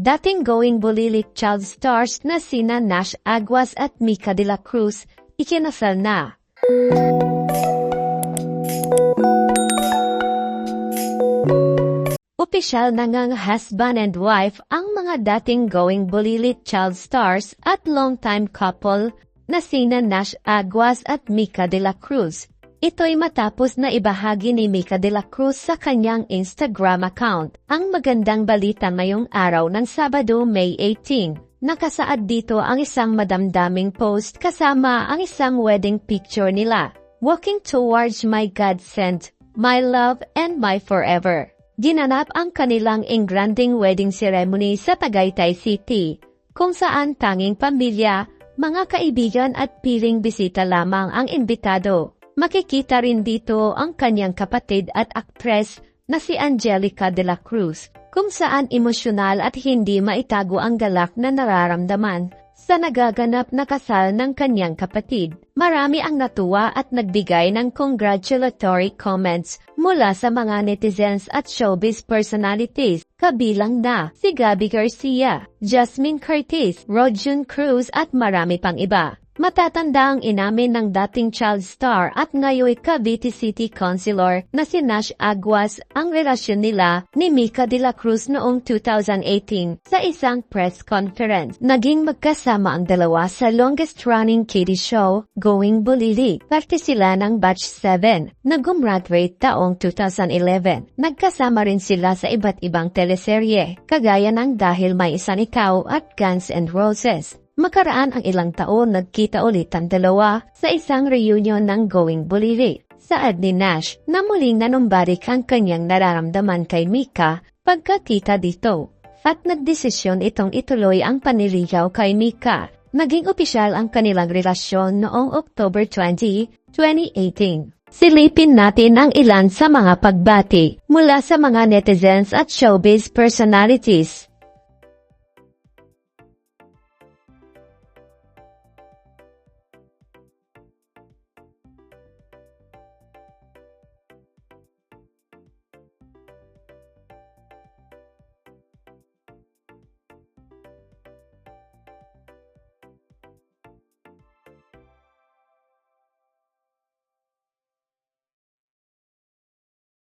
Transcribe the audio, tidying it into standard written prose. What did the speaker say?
dating Going Bulilit child stars na sina Nash Aguas at Mika de la Cruz, ikinasal na. Opisyal na ngang husband and wife ang mga dating Going Bulilit child stars at longtime couple na sina Nash Aguas at Mika de la Cruz. Ito'y matapos na ibahagi ni Mika de la Cruz sa kanyang Instagram account ang magandang balita ngayong araw ng Sabado, May 18. Nakasaad dito ang isang madamdaming post kasama ang isang wedding picture nila. Walking towards my God sent, my love and my forever. Ginanap ang kanilang engranding wedding ceremony sa Tagaytay City, kung saan tanging pamilya, mga kaibigan at piling bisita lamang ang imbitado. Makikita rin dito ang kanyang kapatid at aktres na si Angelica de la Cruz, kung saan emosyonal at hindi maitago ang galak na nararamdaman sa nagaganap na kasal ng kanyang kapatid. Marami ang natuwa at nagbigay ng congratulatory comments mula sa mga netizens at showbiz personalities, kabilang na si Gabby Garcia, Jasmine Curtis, Rojun Cruz at marami pang iba. Matatanda ang inamin ng dating child star at ngayoy Cavite City Councilor na si Nash Aguas ang relasyon nila ni Mika de la Cruz noong 2018 sa isang press conference. Naging magkasama ang dalawa sa longest-running kiddie show, Going Bulilit. Parte sila ng Batch 7 na gumraduate taong 2011. Nagkasama rin sila sa iba't ibang teleserye, kagaya ng Dahil May Isang Ikaw at Guns N' Roses. Makaraan ang ilang taon nagkita ulit ang dalawa sa isang reunion ng Going Bulilit. Saad ni Nash na muling nanumbalik ang kanyang nararamdaman kay Mika pagkakita dito. At nagdesisyon itong ituloy ang panliligaw kay Mika. Naging opisyal ang kanilang relasyon noong October 20, 2018. Silipin natin ang ilan sa mga pagbati mula sa mga netizens at showbiz personalities.